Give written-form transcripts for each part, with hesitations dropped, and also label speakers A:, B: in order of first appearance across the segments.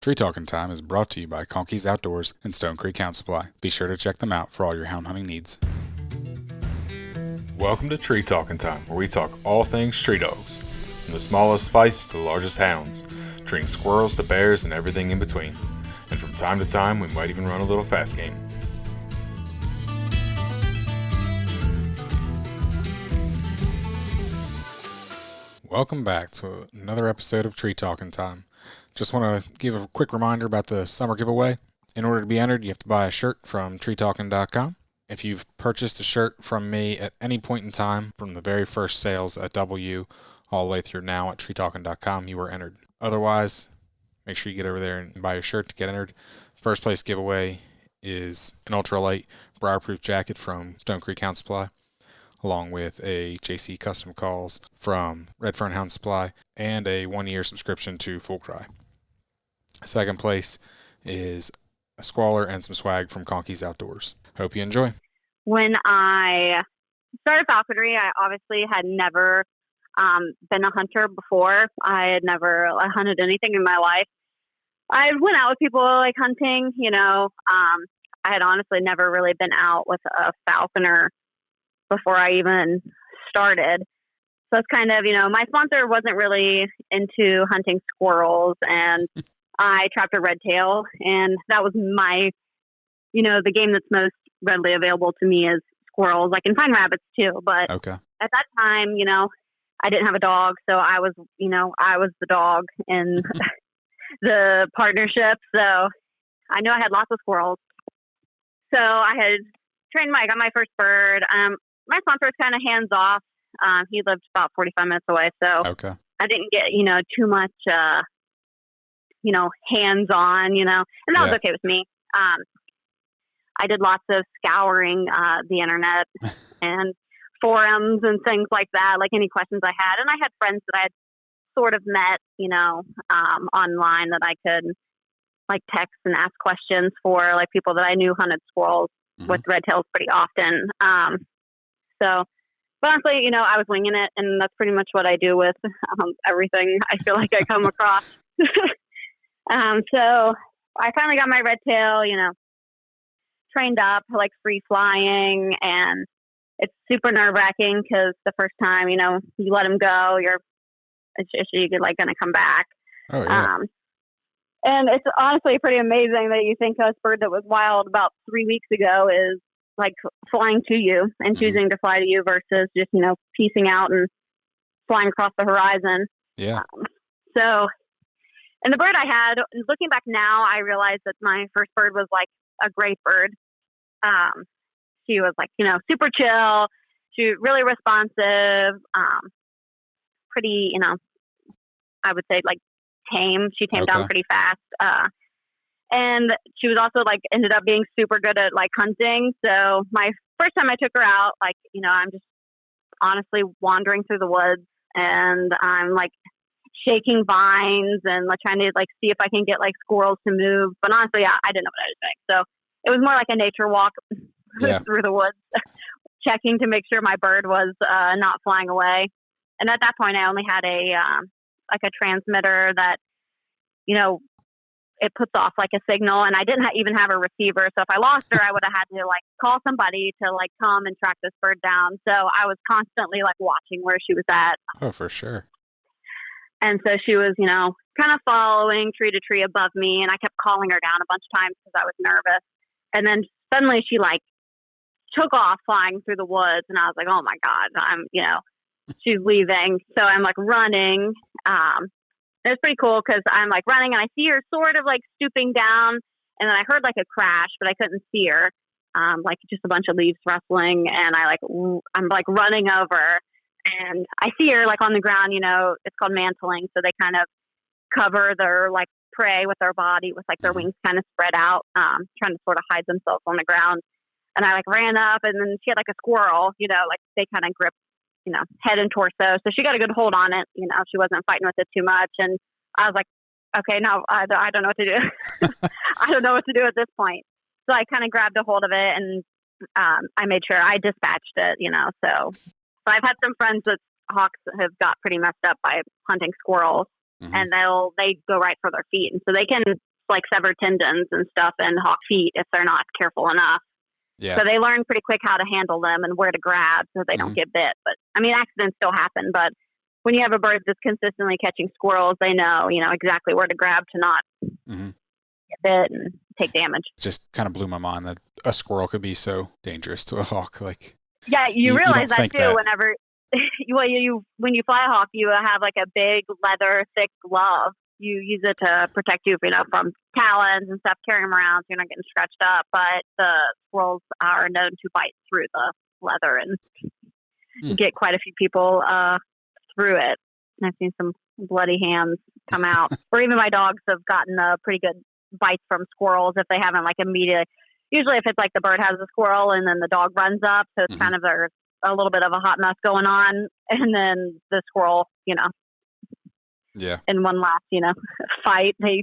A: Tree Talking Time is brought to you by Conkey's Outdoors and Stone Creek Hound Supply. Be sure to check them out for all your hound hunting needs. Welcome to Tree Talking Time, where we talk all things tree dogs, from the smallest feists to the largest hounds, treating squirrels to bears and everything in between. And from time to time, we might even run a little fast game. Welcome back to another episode of Tree Talking Time. Just want to give a quick reminder about the summer giveaway. In order to be entered, you have to buy a shirt from treetalking.com. If you've purchased a shirt from me at any point in time, from the very first sales at W all the way through now at treetalking.com, you were entered. Otherwise, make sure you get over there and buy your shirt to get entered. First place giveaway is an ultralight briar-proof jacket from Stone Creek Hound Supply, along with a JC Custom Calls from Redfern Hound Supply, and a 1-year subscription to Full Cry. Second place is a squaller and some swag from Conkey's Outdoors. Hope you enjoy.
B: When I started falconry, I obviously had never been a hunter before. I had never hunted anything in my life. I went out with people like hunting, I had honestly never really been out with a falconer before I even started. So it's kind of, my sponsor wasn't really into hunting squirrels, and I trapped a red tail, and that was my, the game that's most readily available to me is squirrels. I can find rabbits too, but
A: Okay.
B: At that time, I didn't have a dog, so I was the dog in the partnership. So I knew I had lots of squirrels. So I had trained I got my first bird. My sponsor was kind of hands off. He lived about 45 minutes away, so
A: Okay.
B: I didn't get, too much, hands on, and that was okay with me. I did lots of scouring the internet and forums and things like that, like any questions I had. And I had friends that I had sort of met, online that I could like text and ask questions for, like people that I knew hunted squirrels with red tails pretty often. But honestly, I was winging it, and that's pretty much what I do with everything I feel like I come across. So I finally got my red tail, trained up, like free flying, and it's super nerve wracking because the first time, you let him go, you're like going to come back.
A: Oh, yeah.
B: And it's honestly pretty amazing that you think this bird that was wild about 3 weeks ago is like flying to you and choosing to fly to you versus just, piecing out and flying across the horizon.
A: Yeah.
B: And the bird I had, looking back now, I realized that my first bird was like a great bird. She was like, super chill. She was really responsive, pretty, I would say like tame. She tamed down pretty fast. And she was also like ended up being super good at like hunting. So my first time I took her out, like, I'm just honestly wandering through the woods, and I'm like shaking vines and like trying to like see if I can get like squirrels to move. But honestly, I didn't know what I was doing. So it was more like a nature walk through the woods, checking to make sure my bird was not flying away. And at that point, I only had a transmitter that, it puts off like a signal, and I didn't even have a receiver. So if I lost her, I would have had to like call somebody to like come and track this bird down. So I was constantly like watching where she was at.
A: Oh, for sure.
B: And so she was, kind of following tree to tree above me, and I kept calling her down a bunch of times because I was nervous. And then suddenly she like took off flying through the woods, and I was like, oh my God, she's leaving. So I'm like running. It was pretty cool because I'm like running, and I see her sort of like stooping down, and then I heard like a crash, but I couldn't see her. Like just a bunch of leaves rustling, and I'm like running over, and I see her like on the ground. It's called mantling, so they kind of cover their like prey with their body with like their wings kind of spread out, trying to sort of hide themselves on the ground. And I like ran up, and then she had like a squirrel, like they kind of grip, head and torso. So she got a good hold on it. She wasn't fighting with it too much. And I was like, okay, no, I don't know what to do. I don't know what to do at this point. So I kind of grabbed a hold of it, and I made sure I dispatched it, so I've had some friends that hawks have got pretty messed up by hunting squirrels, and they go right for their feet. And so they can like sever tendons and stuff in hawk feet if they're not careful enough.
A: Yeah.
B: So they learn pretty quick how to handle them and where to grab so they don't get bit. But I mean, accidents still happen. But when you have a bird that's consistently catching squirrels, they know, exactly where to grab to not get bit and take damage.
A: Just kind of blew my mind that a squirrel could be so dangerous to a hawk. Like,
B: yeah, you realize that too.
A: That.
B: Whenever when you fly a hawk, you have like a big leather thick glove. You use it to protect you, from talons and stuff. Carry them around so you're not getting scratched up. But the squirrels are known to bite through the leather and get quite a few people through it. And I've seen some bloody hands come out. Or even my dogs have gotten pretty good bites from squirrels if they haven't like immediately. Usually, if it's like the bird has a squirrel and then the dog runs up, so it's kind of there's a little bit of a hot mess going on, and then the squirrel, in one last, fight, they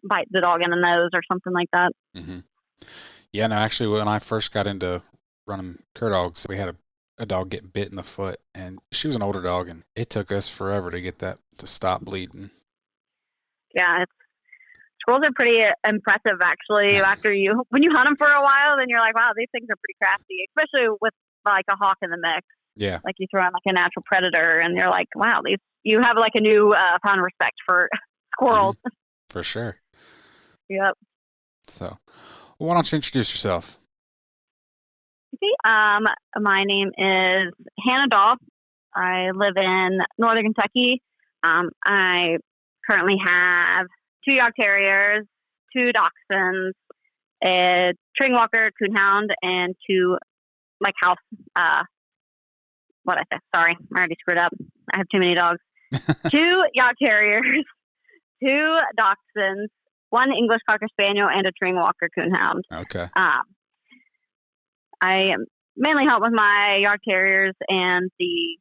B: bite the dog in the nose or something like that.
A: Yeah, no, actually, when I first got into running cur dogs, we had a dog get bit in the foot, and she was an older dog, and it took us forever to get that to stop bleeding.
B: Yeah, squirrels are pretty impressive, actually. When you hunt them for a while, then you're like, wow, these things are pretty crafty, especially with like a hawk in the mix.
A: Yeah.
B: Like you throw in like a natural predator and you're like, wow, you have like a new found respect for squirrels.
A: For sure.
B: Yep.
A: So, why don't you introduce yourself?
B: Okay. My name is Hannah Daw. I live in Northern Kentucky. I currently have 2 Jagd Terriers, 2 Dachshunds, a String Walker Coonhound, and 2 like house, what I said, sorry, I already screwed up. I have too many dogs. 2 Jagd Terriers, 2 Dachshunds, 1 English Cocker Spaniel, and a String Walker Coonhound.
A: Okay.
B: I mainly help with my Jagd Terriers and the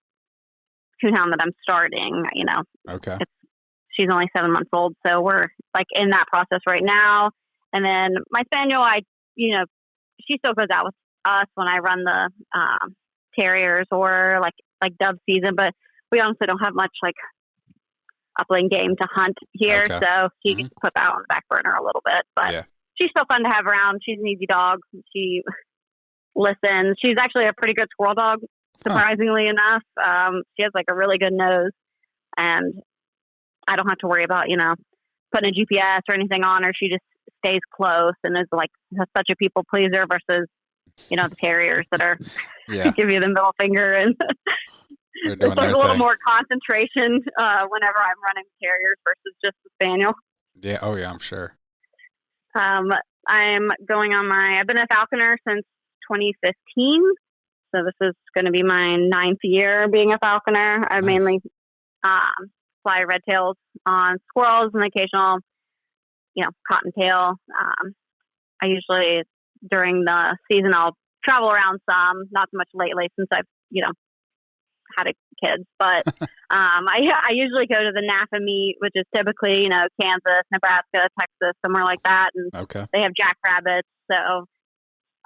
B: Coonhound that I'm starting,
A: Okay.
B: She's only 7 months old, so we're like in that process right now. And then my Spaniel, she still goes out with us when I run the terriers or like dove season, but we honestly don't have much like upland game to hunt here, so she gets put that on the back burner a little bit. But she's still fun to have around. She's an easy dog. She listens. She's actually a pretty good squirrel dog, surprisingly enough. She has like a really good nose, and I don't have to worry about putting a GPS or anything on her. She just stays close and is like such a people pleaser versus the terriers that are give you the middle finger and it's like a little more concentration whenever I'm running terriers versus just the spaniel.
A: Yeah. Oh yeah, I'm sure.
B: I'm going on I've been a falconer since 2015. So this is going to be my 9th year being a falconer. I mainly fly red tails on squirrels and occasional, cottontail. I usually during the season I'll travel around some, not so much lately since I've had kids, but I usually go to the NAFA meet, which is typically Kansas, Nebraska, Texas, somewhere like that, and they have jackrabbits. So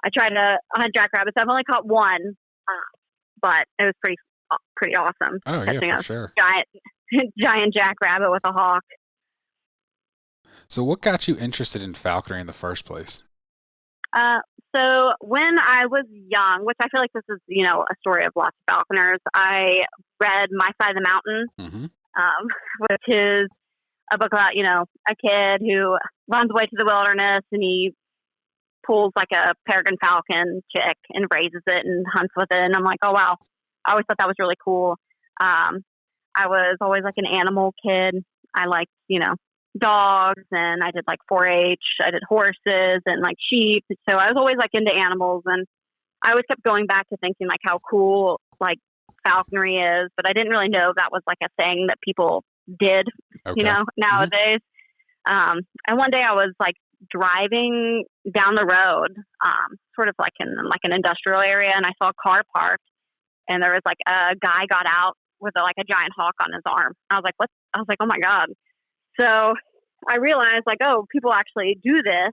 B: I try to hunt jackrabbits. I've only caught one, but it was pretty awesome.
A: Oh yeah, for sure.
B: Giant jackrabbit with a hawk.
A: So what got you interested in falconry in the first place?
B: So when I was young, which I feel like this is, a story of lots of falconers, I read My Side of the Mountain, which is a book about, a kid who runs away to the wilderness and he pulls like a peregrine falcon chick and raises it and hunts with it. And I'm like, oh, wow. I always thought that was really cool. I was always like an animal kid. I liked, dogs, and I did like 4-H. I did horses and like sheep. So I was always like into animals, and I always kept going back to thinking like how cool like falconry is, but I didn't really know that was like a thing that people did, nowadays. And one day I was like driving down the road, sort of like in like an industrial area, and I saw a car parked, and there was like a guy got out with like a giant hawk on his arm. I was like, what? I was like, oh my God. So I realized like, oh, people actually do this.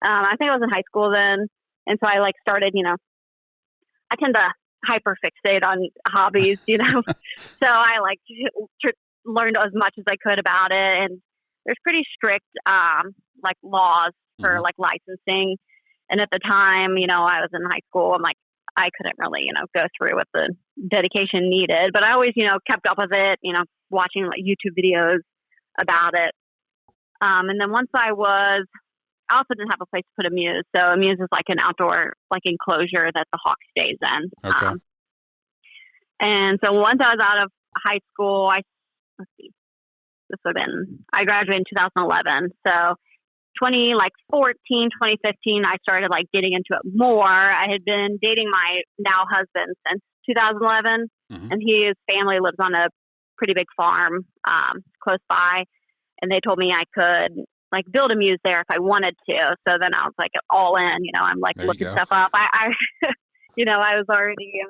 B: I think I was in high school then. And so I like started, I tend to hyper fixate on hobbies, So I like learned as much as I could about it. And there's pretty strict like laws for like licensing. And at the time, I was in high school. I'm like, I couldn't really, go through with the dedication needed. But I always, kept up with it, watching like YouTube videos about it. And then once I also didn't have a place to put a muse. So a muse is like an outdoor like enclosure that the hawk stays in.
A: Okay.
B: And so once I was out of high school, let's see, I graduated in 2011. So 2015, I started like getting into it more. I had been dating my now husband since 2011, and his family lives on a pretty big farm close by, and they told me I could like build a muse there if I wanted to. So then I was like all in. I'm like looking stuff up. I I was already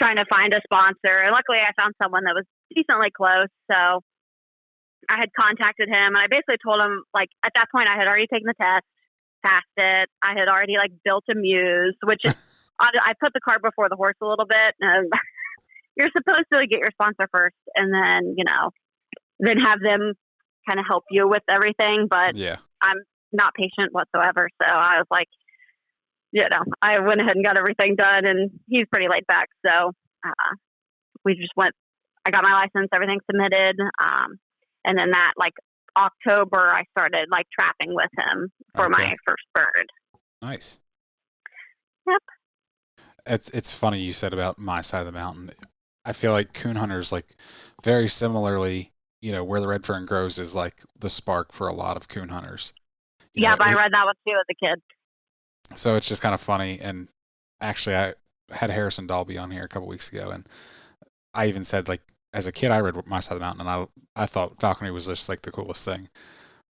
B: trying to find a sponsor, and luckily I found someone that was decently close. So I had contacted him, and I basically told him, like, at that point I had already taken the test, passed it. I had already like built a muse, which I put the cart before the horse a little bit. And you're supposed to get your sponsor first, and then then have them kind of help you with everything. But I'm not patient whatsoever, so I was like, I went ahead and got everything done, and he's pretty laid back, so we just went. I got my license, everything submitted. And then that like October, I started like trapping with him for my first bird.
A: Nice.
B: Yep.
A: It's funny you said about my side of the mountain. I feel like coon hunters, like very similarly, where the red fern grows is like the spark for a lot of coon hunters.
B: But I read that one too as a kid.
A: So it's just kind of funny. And actually, I had Harrison Dalby on here a couple weeks ago, and I even said, like, as a kid, I read My Side of the Mountain, and I thought falconry was just like the coolest thing.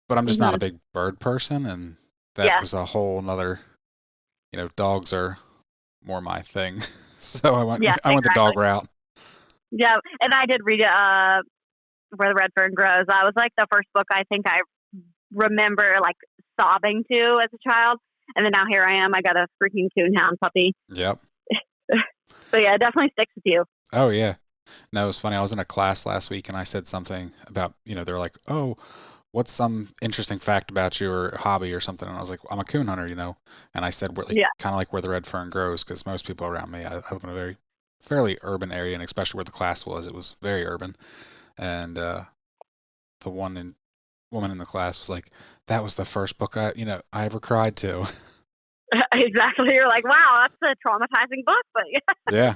A: But I'm just not a big bird person, and that was a whole nother, dogs are more my thing. So I went the dog route.
B: Yeah, and I did read Where the Red Fern Grows. That was like the first book I think I remember like sobbing to as a child. And then now here I am. I got a freaking coonhound puppy.
A: Yep.
B: So yeah, it definitely sticks with you.
A: Oh yeah. No, it was funny. I was in a class last week and I said something about, they're like, oh, what's some interesting fact about you or hobby or something? And I was like, I'm a coon hunter, and I said, kind of like Where the Red Fern Grows, because most people around me, I live in a very fairly urban area, and especially where the class was, it was very urban. And the woman in the class was like, that was the first book I ever cried to.
B: Exactly. You're like, wow, that's a traumatizing book, but
A: yeah.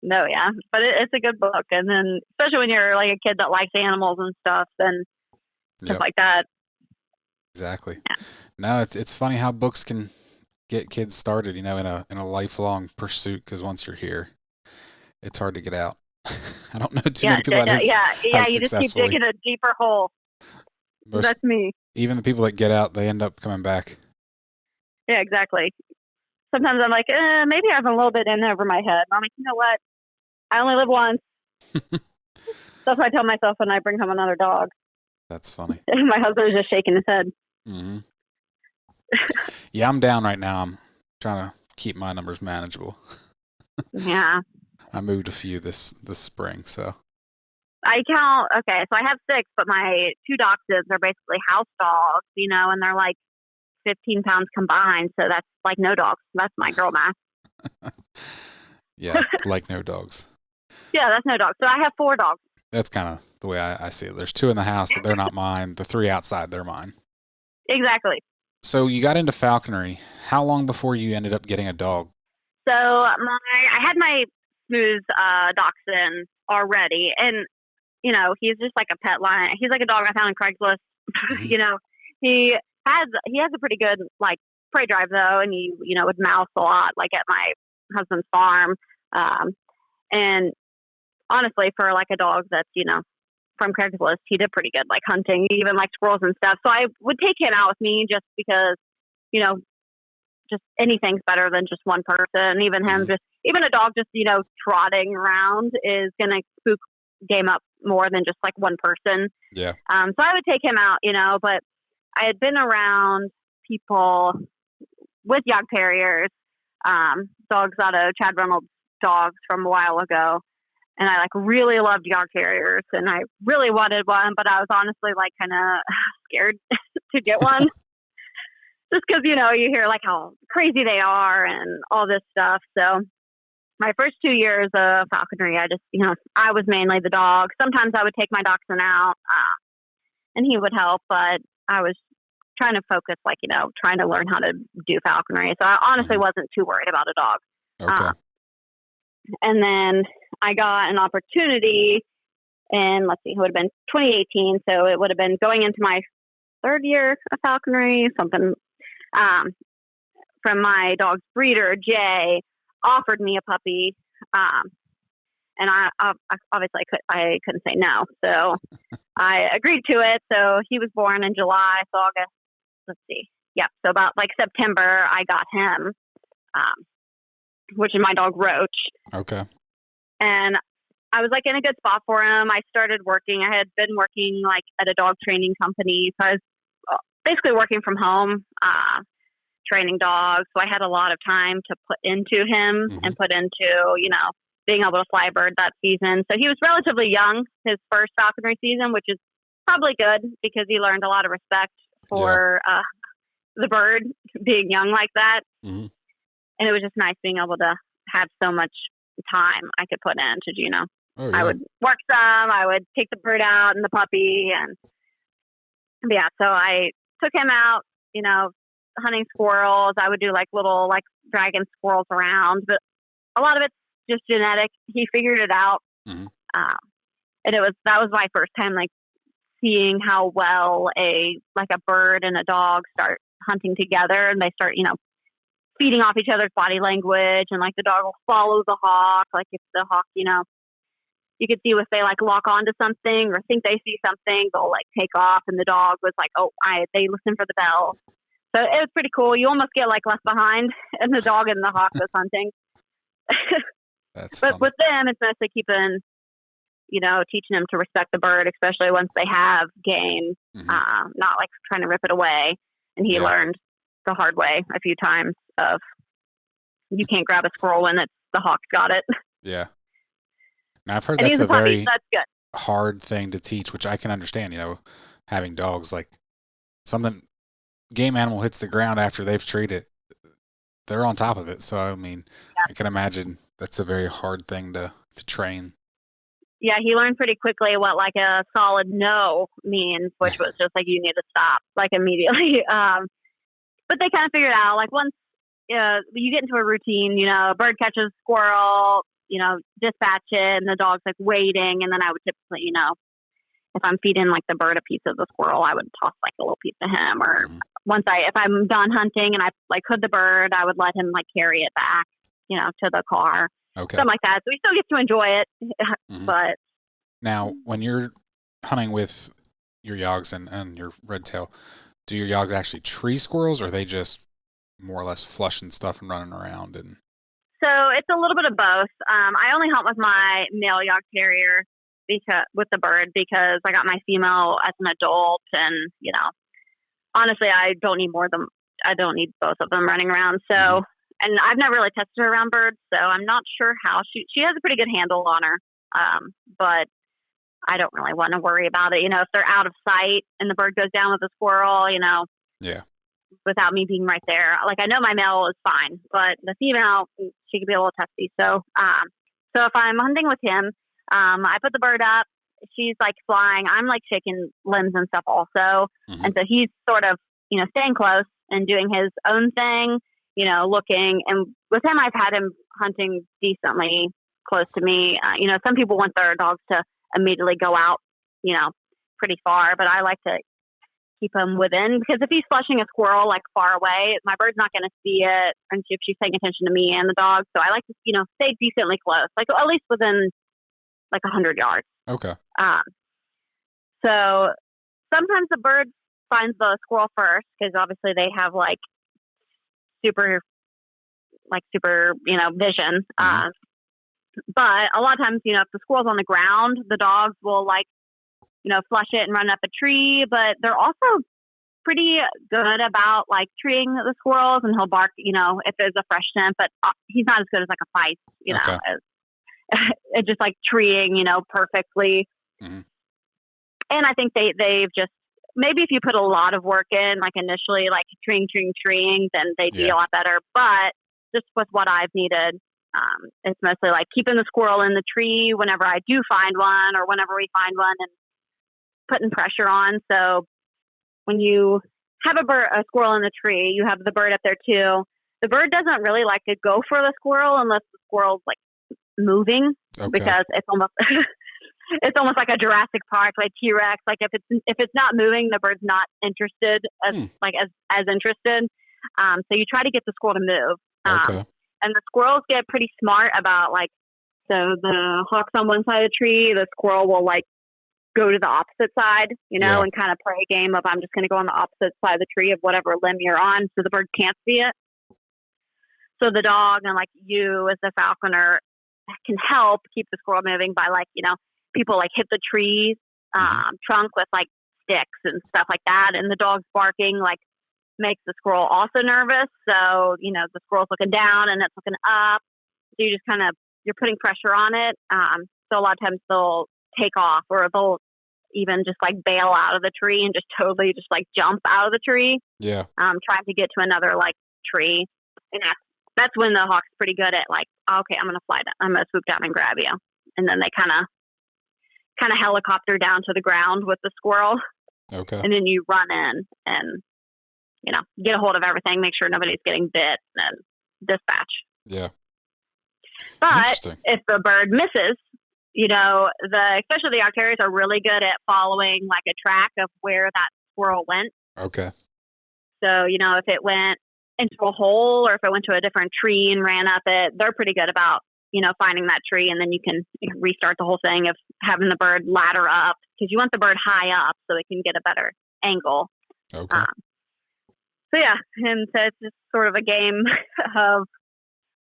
B: No, yeah, but it's a good book, and then especially when you're like a kid that likes animals and stuff, and stuff like that.
A: Exactly. Yeah. No, it's funny how books can get kids started, in a lifelong pursuit. Because once you're here, it's hard to get out. I don't know too many people that
B: you just keep digging a deeper hole. That's me.
A: Even the people that get out, they end up coming back.
B: Yeah, exactly. Sometimes I'm like, maybe I have a little bit in over my head. I'm like, you know what? I only live once. That's what I tell myself when I bring home another dog.
A: That's funny.
B: My husband is just shaking his head.
A: Mm-hmm. Yeah, I'm down right now. I'm trying to keep my numbers manageable.
B: Yeah.
A: I moved a few this spring, so.
B: I count, okay, so I have 6, but my 2 dachshunds are basically house dogs, and they're like 15 pounds combined, so that's like no dogs. That's my girl math.
A: Yeah, like no dogs.
B: Yeah, that's no dogs. So I have 4 dogs.
A: That's kind of the way I see it. There's 2 in the house that they're not mine. The 3 outside, they're mine.
B: Exactly.
A: So you got into falconry. How long before you ended up getting a dog?
B: So I had my smooth dachshund already, and he's just like a pet lion. He's like a dog I found on Craigslist. Mm-hmm. He has a pretty good like prey drive though, and he would mouse a lot like at my husband's farm. And honestly, for like a dog that's from Craigslist, he did pretty good like hunting, even like squirrels and stuff. So I would take him out with me just because just anything's better than just one person. Even him, even a dog just trotting around is gonna spook game up more than just like one person.
A: Yeah.
B: So I would take him out, but I had been around people with Jagd Terriers, dogs out of Chad Reynolds dogs from a while ago. And I like really loved Jagd Terriers, and I really wanted one, but I was honestly like kind of scared to get one, just because you hear like how crazy they are and all this stuff. So my first 2 years of falconry, I just I was mainly the dog. Sometimes I would take my dachshund out, and he would help, but I was trying to focus, like trying to learn how to do falconry. So I honestly wasn't too worried about a dog.
A: Okay.
B: And then I got an opportunity in, let's see, it would have been 2018. So it would have been going into my third year of falconry, something from my dog's breeder, Jay, offered me a puppy. And I obviously I couldn't say no. So I agreed to it. So he was born in July, so August, let's see. Yeah. So about like September, I got him, which is my dog Roach.
A: Okay.
B: And I was like in a good spot for him. I started working. I had been working like at a dog training company. So I was basically working from home, training dogs. So I had a lot of time to put into him and put into, being able to fly a bird that season. So he was relatively young, his first falconry season, which is probably good because he learned a lot of respect for the bird being young like that. And it was just nice being able to have so much time I could put into, I would work some, I would take the bird out and the puppy. And yeah, so I took him out, hunting squirrels. I would do like little like dragging squirrels around, but a lot of it's just genetic. He figured it out. And that was my first time like seeing how well a bird and a dog start hunting together, and they start, feeding off each other's body language, and like the dog will follow the hawk. Like if the hawk, you could see if they like lock onto something or think they see something, they'll like take off, and the dog was like, they listen for the bell. So it was pretty cool. You almost get like left behind, and the dog and the hawk was hunting.
A: That's
B: but
A: fun.
B: with them, it's mostly keeping, teaching them to respect the bird, especially once they have game, not like trying to rip it away. And he learned the hard way a few times of you can't grab a squirrel when the hawk's got it.
A: Yeah. Now I've heard
B: and
A: that's a
B: puppy,
A: very
B: so that's good.
A: hard thing to teach, which I can understand, having dogs, like something game animal hits the ground after they've treated, they're on top of it. So, I mean, I can imagine that's a very hard thing to train.
B: Yeah, he learned pretty quickly what like a solid no means, which was just like you need to stop like immediately. But they kind of figured out like once you get into a routine, a bird catches a squirrel, dispatch it, and the dog's like waiting, and then I would typically, if I'm feeding like the bird a piece of the squirrel, I would toss like a little piece to him, or if I'm done hunting and I like hood the bird, I would let him like carry it back, to the car.
A: Okay.
B: Something like that. So we still get to enjoy it. But
A: now, when you're hunting with your yogs and your red tail, do your yogs actually tree squirrels, or are they just more or less flushing stuff and running around? And
B: so it's a little bit of both. I only hunt with my male Jagd Terrier with the bird because I got my female as an adult, and honestly, I don't need both of them running around. So. And I've never really tested her around birds, so I'm not sure how she has a pretty good handle on her. But I don't really want to worry about it. If they're out of sight and the bird goes down with a squirrel, without me being right there. Like I know my male is fine, but the female, she could be a little testy. So, so if I'm hunting with him, I put the bird up. She's like flying. I'm like shaking limbs and stuff also, and so he's sort of staying close and doing his own thing. Looking, and with him, I've had him hunting decently close to me. Some people want their dogs to immediately go out, pretty far, but I like to keep him within, because if he's flushing a squirrel like far away, my bird's not going to see it, and if she's paying attention to me and the dog. So I like to, stay decently close, like at least within like 100 yards.
A: Okay.
B: So sometimes the bird finds the squirrel first, because obviously they have like super vision. But a lot of times, if the squirrel's on the ground, the dogs will like, flush it and run up a tree, but they're also pretty good about like treeing the squirrels, and he'll bark, if there's a fresh scent, but he's not as good as like a feist,
A: Okay.
B: it's just like treeing, perfectly.
A: Mm-hmm.
B: And I think they've just, maybe if you put a lot of work in, like initially, like treeing, then they'd be a lot better. But just with what I've needed, it's mostly like keeping the squirrel in the tree whenever I do find one or whenever we find one, and putting pressure on. So when you have a squirrel in the tree, you have the bird up there too. The bird doesn't really like to go for the squirrel unless the squirrel's like moving, because it's almost it's almost like a Jurassic Park, like T-Rex. Like if it's not moving, the bird's not interested as interested. So you try to get the squirrel to move. And the squirrels get pretty smart about so the hawk's on one side of the tree, the squirrel will like go to the opposite side, and kind of play a game of, I'm just going to go on the opposite side of the tree of whatever limb you're on, so the bird can't see it. So the dog and you as the falconer can help keep the squirrel moving by people hit the trees trunk with sticks and stuff like that, and the dog's barking makes the squirrel also nervous. So the squirrel's looking down and it's looking up, so you just you're putting pressure on it. So a lot of times they'll take off, or they'll even just bail out of the tree and just totally just jump out of the tree, trying to get to another tree. And that's when the hawk's pretty good at okay, I'm gonna swoop down and grab you, and then they kind of helicopter down to the ground with the squirrel. And then you run in and get a hold of everything, make sure nobody's getting bit, and dispatch. But if the bird misses, especially the Jagd Terriers are really good at following a track of where that squirrel went. So if it went into a hole, or if it went to a different tree and ran up it, they're pretty good about finding that tree, and then you can restart the whole thing of having the bird ladder up, because you want the bird high up so it can get a better angle. So and so it's just sort of a game of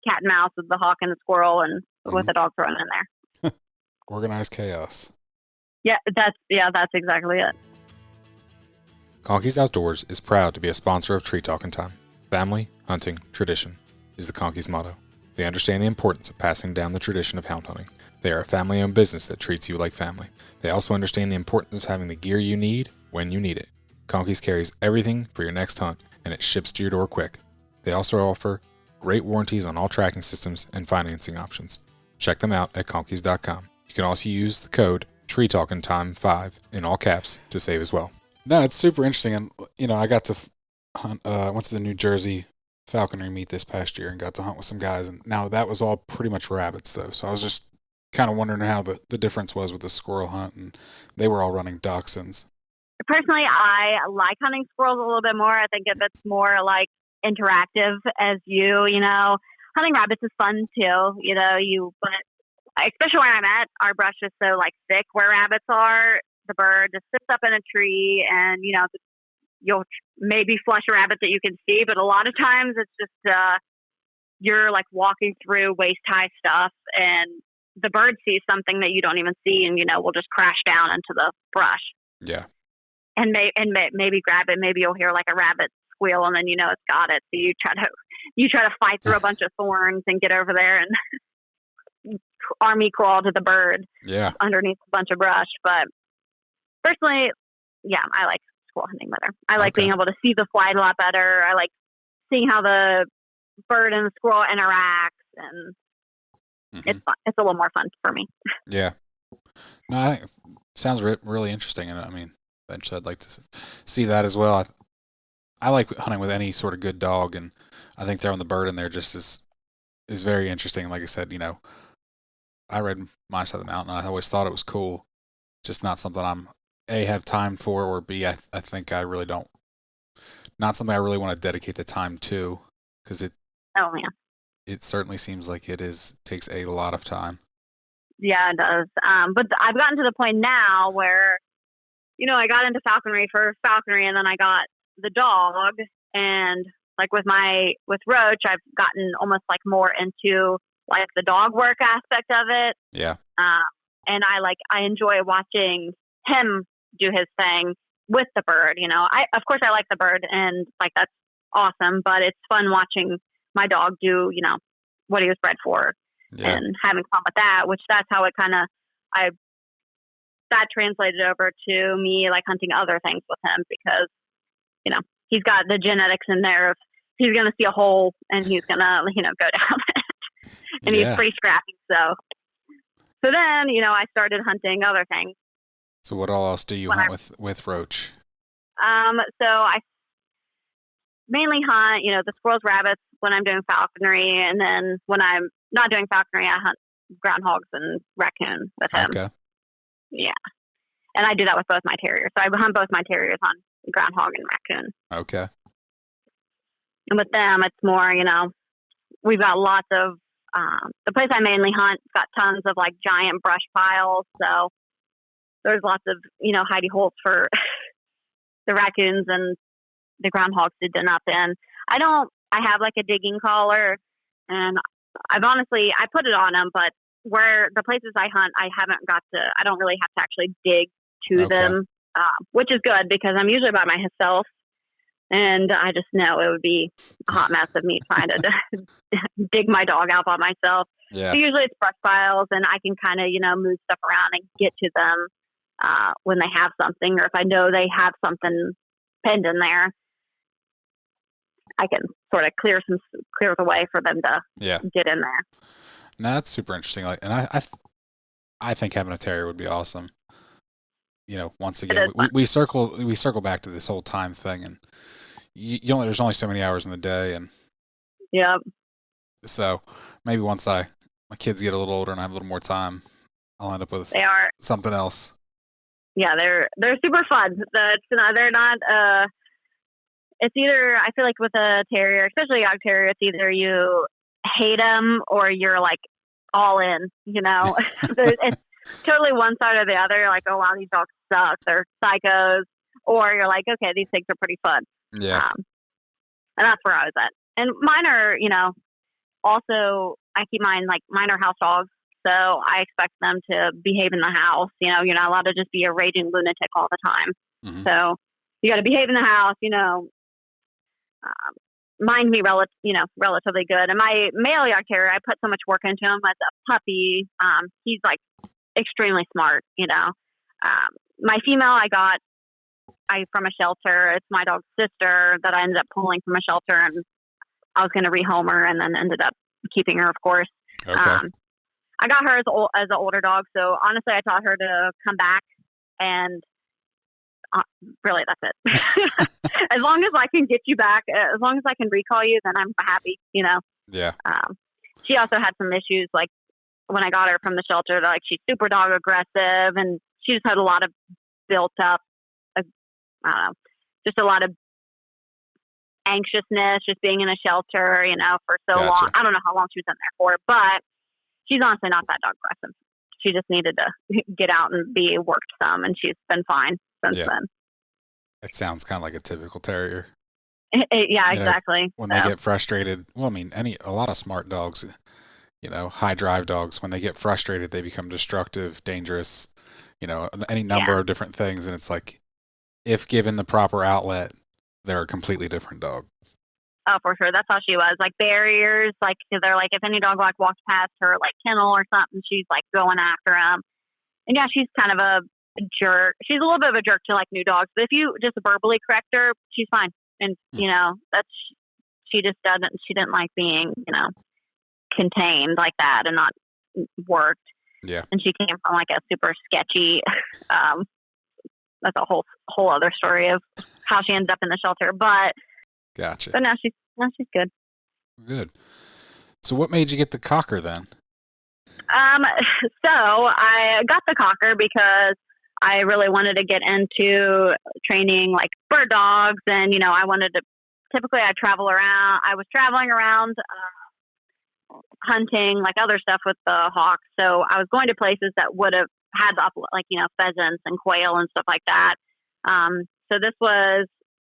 B: cat and mouse with the hawk and the squirrel, and with the dog thrown in there.
A: Organized chaos.
B: That's exactly it.
A: Conkeys Outdoors is proud to be a sponsor of Tree Talking Time. Family, hunting, tradition is the Conkeys motto. They understand the importance of passing down the tradition of hound hunting. They are a family-owned business that treats you like family. They also understand the importance of having the gear you need when you need it. Conkeys carries everything for your next hunt, and it ships to your door quick. They also offer great warranties on all tracking systems and financing options. Check them out at conkeys.com. You can also use the code TreeTalkingTime5 in all caps to save as well. No, it's super interesting. And, I got to hunt, went to the New Jersey falconry meet this past year and got to hunt with some guys. And now that was all pretty much rabbits, though. So I was just kind of wondering how the difference was with the squirrel hunt. And they were all running dachshunds.
B: Personally, I like hunting squirrels a little bit more. I think if it's more interactive as hunting rabbits is fun too. But especially where I'm at, our brush is so thick where rabbits are. The bird just sits up in a tree, and you'll maybe flush a rabbit that you can see, but a lot of times it's just you're walking through waist high stuff, and the bird sees something that you don't even see, and will just crash down into the brush. And maybe grab it. Maybe you'll hear a rabbit squeal, and then it's got it. So you try to fight through a bunch of thorns and get over there and army crawl to the bird underneath a bunch of brush. But personally, I like squirrel hunting better. I like being able to see the flight a lot better. I like seeing how the bird and the squirrel interacts, and it's fun. It's a little more fun for me.
A: No, I think it sounds really interesting, and I mean, eventually I'd like to see that as well. I like hunting with any sort of good dog, and I think throwing the bird in there just is very interesting. Like I said, I read my side of the mountain, and I always thought it was cool. Just not something I'm A, have time for, or B, I think I really don't. Not something I really want to dedicate the time to, because it certainly seems like takes a lot of time.
B: Yeah, it does. But I've gotten to the point now where, I got into falconry, and then I got the dog, and with Roach, I've gotten almost more into the dog work aspect of it. And I enjoy watching him do his thing with the bird. Of course I like the bird, and that's awesome, but it's fun watching my dog do, what he was bred for.
A: Yeah.
B: and having fun with that, which that's how it kind of, that translated over to me like hunting other things with him because, he's got the genetics in there of he's going to see a hole and he's going to, go down it. And he's pretty scrappy. So then, I started hunting other things.
A: So what all else do you hunt with roach?
B: So I mainly hunt, the squirrels, rabbits when I'm doing falconry. And then when I'm not doing falconry, I hunt groundhogs and raccoon with him.
A: Okay.
B: Yeah. And I do that with both my terriers. So I hunt both my terriers on groundhog and raccoon.
A: Okay.
B: And with them, it's more, we've got lots of, the place I mainly hunt got tons of like giant brush piles. So there's lots of, hidey holes for the raccoons and the groundhogs to den up in. I have like a digging collar and I put it on them, but where the places I hunt, I don't really have to actually dig to them, which is good because I'm usually by myself. And I just know it would be a hot mess of me trying to dig my dog out by myself.
A: Yeah.
B: So usually it's brush piles and I can kind of, move stuff around and get to them when they have something, or if I know they have something pinned in there, I can sort of clear the way for them to get in there.
A: No, that's super interesting. Like, and I think having a terrier would be awesome. Once again, we circle back to this whole time thing, and there's only so many hours in the day, and so maybe once my kids get a little older and I have a little more time, I'll end up with something else.
B: Yeah, they're super fun. They're not. It's either, I feel like with a terrier, especially a Jagd Terrier, it's either you hate them or you're like all in. It's totally one side or the other. Like, oh wow, these dogs suck. They're psychos. Or you're like, okay, these things are pretty fun.
A: Yeah.
B: And that's where I was at. And mine are, also I keep mine are house dogs. So I expect them to behave in the house. You're not allowed to just be a raging lunatic all the time.
A: Mm-hmm.
B: So you got to behave in the house. Mine can be relatively good. And my male Jagd Terrier, I put so much work into him as a puppy. He's like extremely smart. My female I got from a shelter. It's my dog's sister that I ended up pulling from a shelter, and I was going to rehome her, and then ended up keeping her, of course.
A: Okay.
B: I got her as an older dog, so honestly, I taught her to come back, and really, that's it. As long as I can get you back, as long as I can recall you, then I'm happy.
A: Yeah.
B: She also had some issues, like when I got her from the shelter, like she's super dog aggressive, and she just had a lot of built up, just a lot of anxiousness, just being in a shelter, for so long. I don't know how long she was in there for, but she's honestly not that dog aggressive. She just needed to get out and be worked some, and she's been fine since then.
A: It sounds kind of like a typical terrier.
B: Yeah, exactly.
A: When they get frustrated, well, I mean, a lot of smart dogs, high drive dogs, when they get frustrated, they become destructive, dangerous, any number of different things. And it's like, if given the proper outlet, they're a completely different dog.
B: Oh, for sure. That's how she was. Like barriers, like they're like if any dog like walks past her like kennel or something, she's like going after him. And yeah, she's kind of a jerk. She's a little bit of a jerk to like new dogs, but if you just verbally correct her, she's fine. And she just doesn't. She didn't like being contained like that and not worked.
A: Yeah.
B: And she came from like a super sketchy. That's a whole other story of how she ended up in the shelter, but.
A: Gotcha.
B: But now she's good.
A: Good. So what made you get the cocker then?
B: So I got the cocker because I really wanted to get into training like bird dogs, and I wanted to. Typically, I was traveling around hunting like other stuff with the hawks. So I was going to places that would have had pheasants and quail and stuff like that. So this was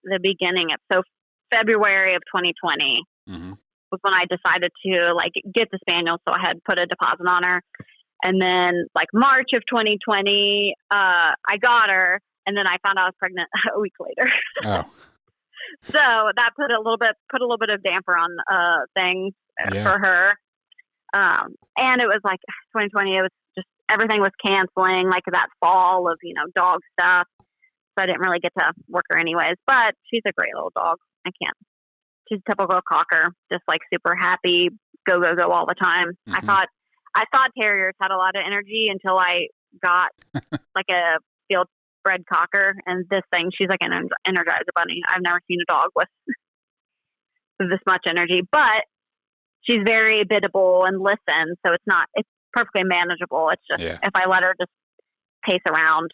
B: the beginning of February of 2020 was when I decided to get the spaniel. So I had put a deposit on her, and then March of 2020, I got her, and then I found out I was pregnant a week later.
A: Oh.
B: So that put a little bit of damper on things for her. And it was like 2020, it was just, everything was canceling, like that fall of, dog stuff. So I didn't really get to work her anyways, but she's a great little dog. I can't. She's a typical cocker, just like super happy, go, go, go all the time.
A: Mm-hmm.
B: I thought terriers had a lot of energy until I got like a field bred cocker, and this thing, she's like an Energizer bunny. I've never seen a dog with this much energy, but she's very biddable and listens, so it's perfectly manageable. It's just, if I let her just pace around,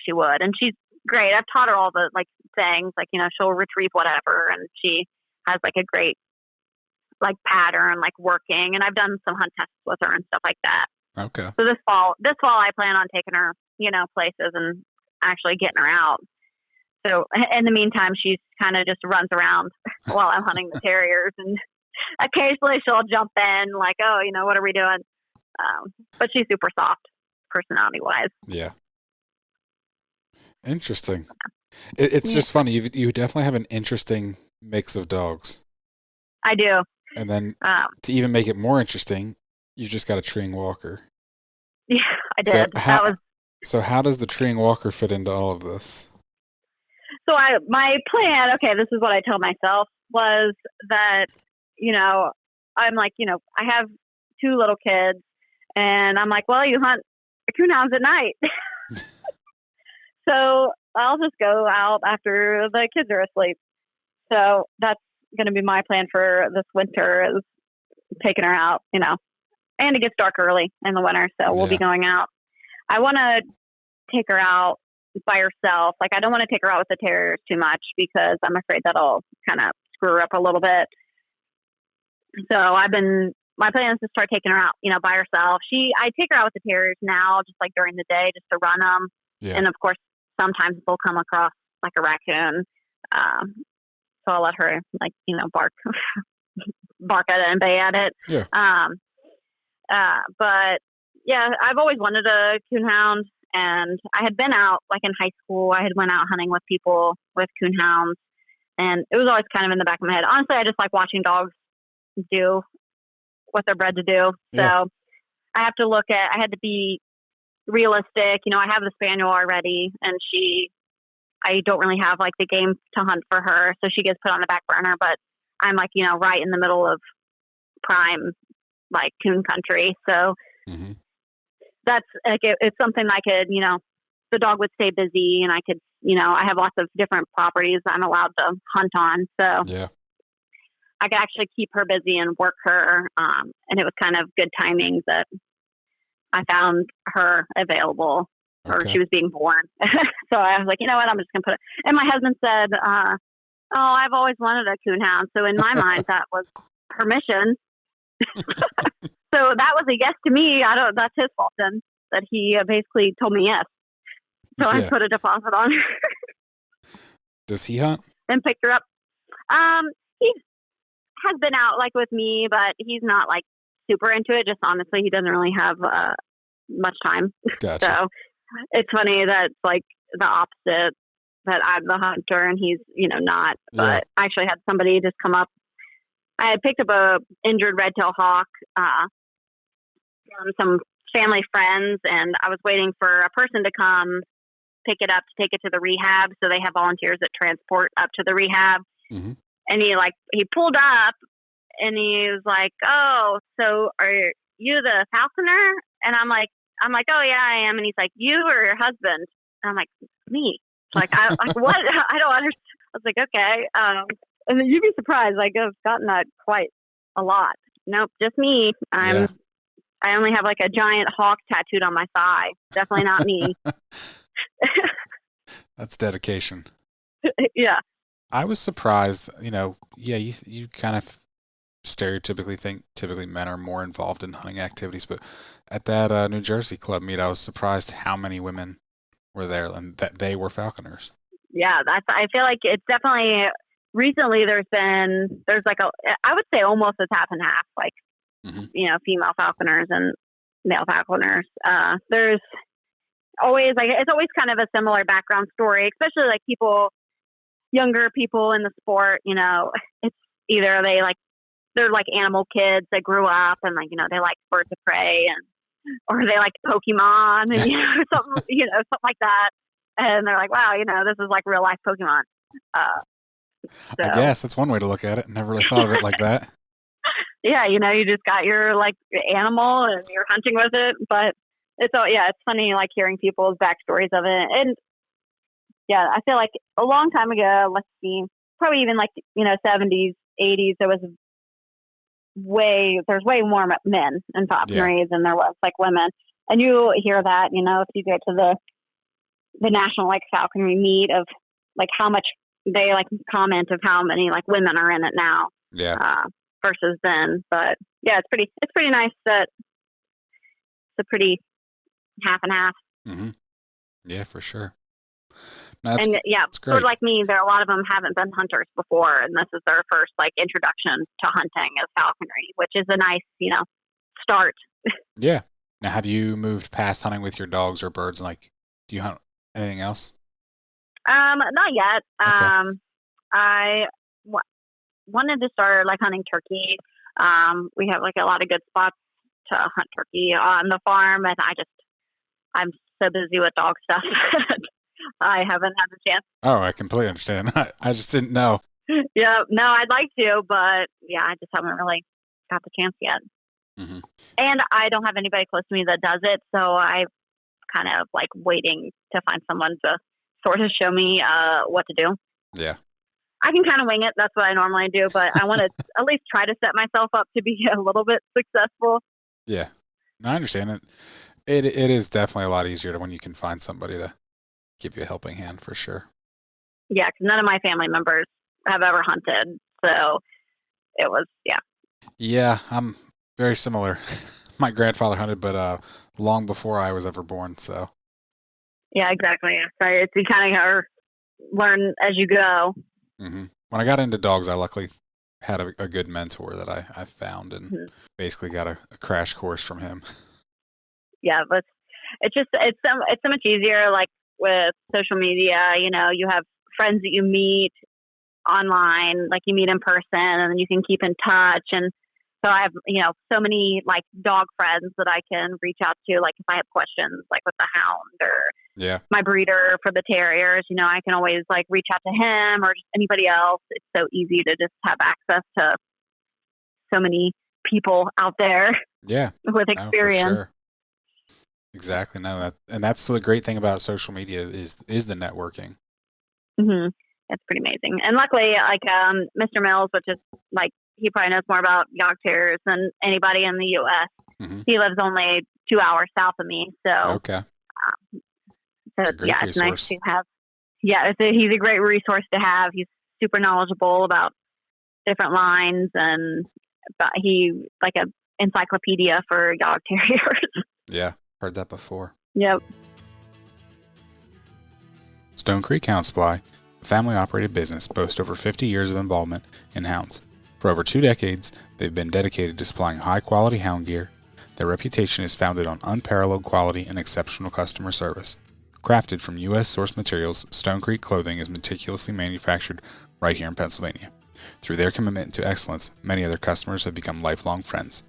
B: she would. And she's great. I've taught her all the like things, like, she'll retrieve whatever, and she has like a great like pattern, like working, and I've done some hunt tests with her and stuff like that.
A: Okay.
B: So this fall I plan on taking her, places and actually getting her out. So in the meantime, she's kind of just runs around while I'm hunting the terriers, and occasionally she'll jump in like, oh, what are we doing? But she's super soft personality wise.
A: Yeah. Interesting. It's just funny. You definitely have an interesting mix of dogs.
B: I do.
A: And then to even make it more interesting, you just got a treeing walker.
B: Yeah, I did.
A: So how does the treeing walker fit into all of this?
B: So my plan, okay, this is what I tell myself, was that, I'm like, I have 2 little kids, and I'm like, well, you hunt coonhounds at night. So I'll just go out after the kids are asleep. So that's going to be my plan for this winter, is taking her out, and it gets dark early in the winter, so we'll be going out. I want to take her out by herself. Like, I don't want to take her out with the terriers too much, because I'm afraid that'll kind of screw her up a little bit. So my plan is to start taking her out, by herself. I take her out with the terriers now, just like during the day, just to run them. Yeah. And of course, sometimes they'll come across like a raccoon. So I'll let her bark at it and bay at it. Yeah. But yeah, I've always wanted a coonhound, and I had been out like in high school. I had went out hunting with people with coonhounds, and it was always kind of in the back of my head. Honestly, I just like watching dogs do what they're bred to do. Yeah. So I had to be realistic. I have the spaniel already, and I don't really have like the game to hunt for her, so she gets put on the back burner, but I'm like, right in the middle of prime, like, coon country. So that's like, it's something I could, the dog would stay busy, and I could, I have lots of different properties I'm allowed to hunt on. So I could actually keep her busy and work her. And it was kind of good timing that I found her available, or she was being born. So I was like, you know what, I'm just going to put it. And my husband said, I've always wanted a coonhound. So in my mind, that was permission. So that was a yes to me. That's his fault then, that he basically told me yes. So I put a deposit on her.
A: Does he hunt?
B: And picked her up. He has been out like with me, but he's not like super into it. Just honestly, he doesn't really have much time.
A: Gotcha.
B: So it's funny that it's like the opposite, that I'm the hunter and he's, not. But I actually had somebody just come up. I had picked up a injured red-tailed hawk from some family friends, and I was waiting for a person to come pick it up to take it to the rehab. So they have volunteers that transport up to the rehab. Mm-hmm. And he pulled up, and he was like, "Oh, so are you the falconer?" And I'm like, "Oh yeah, I am." And he's like, "You or your husband?" And I'm like, "Me." Like, what? I don't understand. I was like, "Okay." And then you'd be surprised. Like, I've gotten that quite a lot. Nope, just me. I only have like a giant hawk tattooed on my thigh. Definitely not me.
A: That's dedication.
B: Yeah.
A: I was surprised, you kind of stereotypically think typically men are more involved in hunting activities, but at that New Jersey club meet, I was surprised how many women were there and that they were falconers.
B: Yeah, I feel like it's definitely, recently there's like I would say almost a half and half, like, female falconers and male falconers. There's always it's always kind of a similar background story, especially like younger people in the sport, it's either they like they're like animal kids that grew up and like, they like birds of prey or they like Pokemon and, something like that. And they're like, wow, this is like real life Pokemon.
A: I guess that's one way to look at it. Never really thought of it like that.
B: Yeah, you just got your like animal and you're hunting with it. But it's funny like hearing people's backstories of it. And yeah, I feel like a long time ago, let's see, probably even like 70s, 80s, there's way more men in falconry than there was like women. And you hear that, if you go to the national like falconry meet of like how much they like comment of how many like women are in it now.
A: Yeah.
B: Versus then. But yeah, it's pretty nice that it's a pretty half and half.
A: Mm-hmm. Yeah, for sure.
B: No, sort of like me, a lot of them haven't been hunters before, and this is their first like introduction to hunting as falconry, which is a nice, start.
A: Yeah. Now, have you moved past hunting with your dogs or birds? Like, do you hunt anything else?
B: Not yet.
A: Okay.
B: I wanted to start like hunting turkey. We have like a lot of good spots to hunt turkey on the farm, and I'm so busy with dog stuff. I haven't had the chance.
A: Oh, I completely understand. I just didn't know.
B: Yeah, no, I'd like to, but yeah, I just haven't really got the chance yet.
A: Mm-hmm.
B: And I don't have anybody close to me that does it, so I'm kind of like waiting to find someone to sort of show me what to do.
A: Yeah.
B: I can kind of wing it. That's what I normally do, but I want to at least try to set myself up to be a little bit successful.
A: Yeah. No, I understand it. It is definitely a lot easier when you can find somebody to give you a helping hand for sure.
B: Yeah, because none of my family members have ever hunted, so it was, yeah.
A: Yeah, I'm very similar. My grandfather hunted, but long before I was ever born, so.
B: Yeah, exactly. So it's you kind of learn as you go.
A: Mm-hmm. When I got into dogs, I luckily had a good mentor that I found and basically got a crash course from him.
B: Yeah, but it's so much easier. Like with social media, you have friends that you meet online, like you meet in person, and then you can keep in touch. And so I have so many like dog friends that I can reach out to, like if I have questions, like with the hound or my breeder for the terriers. I can always like reach out to him or just anybody else. It's so easy to just have access to so many people out there.
A: Yeah,
B: with experience.
A: No, for sure. Exactly. No, that's the great thing about social media is the networking.
B: Mm-hmm. It's pretty amazing. And luckily, like Mr. Mills, which is like he probably knows more about Jagd Terriers than anybody in the U.S.
A: Mm-hmm.
B: He lives only 2 hours south of me, so
A: okay.
B: So it's nice to have. Yeah, he's a great resource to have. He's super knowledgeable about different lines, and he like a encyclopedia for Jagd Terriers.
A: Yeah, heard that before.
B: Yep.
A: Stone Creek Hound Supply, a family-operated business, boasts over 50 years of involvement in hounds. For over 2 decades, they've been dedicated to supplying high-quality hound gear. Their reputation is founded on unparalleled quality and exceptional customer service. Crafted from U.S. source materials, Stone Creek clothing is meticulously manufactured right here in Pennsylvania. Through their commitment to excellence, many of their customers have become lifelong friends.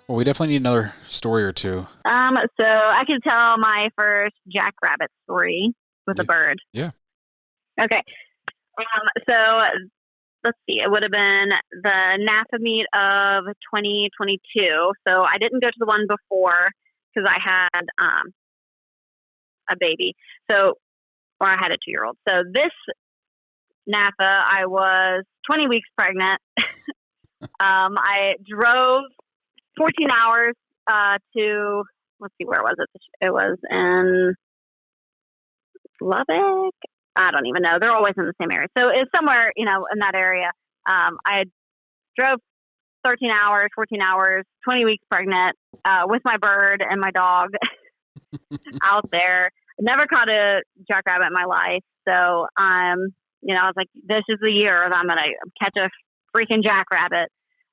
A: Well, we definitely need another story or two.
B: So I can tell my first jackrabbit story with a bird.
A: Yeah.
B: Okay. So let's see. It would have been the NAFA meet of 2022. So I didn't go to the one before because I had a baby. Or I had a 2-year-old. So this NAFA, I was 20 weeks pregnant. I drove 14 hours to, let's see, where was it? It was in Lubbock. I don't even know. They're always in the same area. So it's somewhere, in that area. I drove 13 hours, 14 hours, 20 weeks pregnant with my bird and my dog out there. Never caught a jackrabbit in my life. So, I was like, this is the year that I'm going to catch a freaking jackrabbit.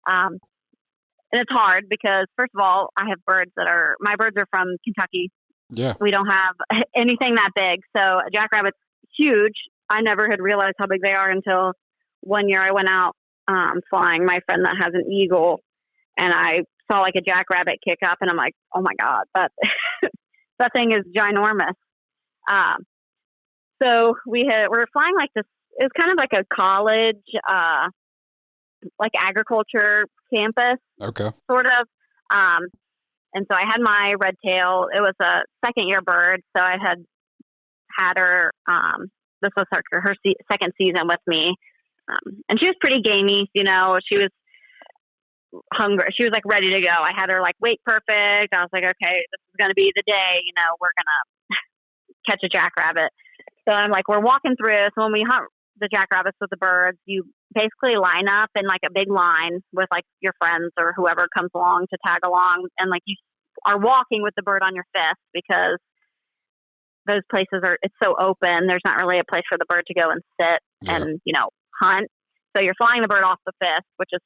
B: And it's hard because, first of all, I have my birds are from Kentucky.
A: Yeah.
B: We don't have anything that big. So a jackrabbit's huge. I never had realized how big they are until one year I went out flying my friend that has an eagle, and I saw like a jackrabbit kick up, and I'm like, oh my god, that thing is ginormous. So we're flying like this. It was kind of like a college, like agriculture campus,
A: Okay.
B: sort of. And so I had my red tail. It was a second year bird, so I had her. This was her second season with me, and she was pretty gamey. You know, she was hungry. She was like ready to go. I had her like weight perfect. I was like, okay, this is going to be the day. You know, we're gonna catch a jackrabbit. So I'm like, we're walking through. So when we hunt the jackrabbits with the birds, you basically line up in like a big line with like your friends or whoever comes along to tag along, and like you are walking with the bird on your fist, because those places it's so open. There's not really a place for the bird to go and sit and, you know, hunt. So you're flying the bird off the fist, which is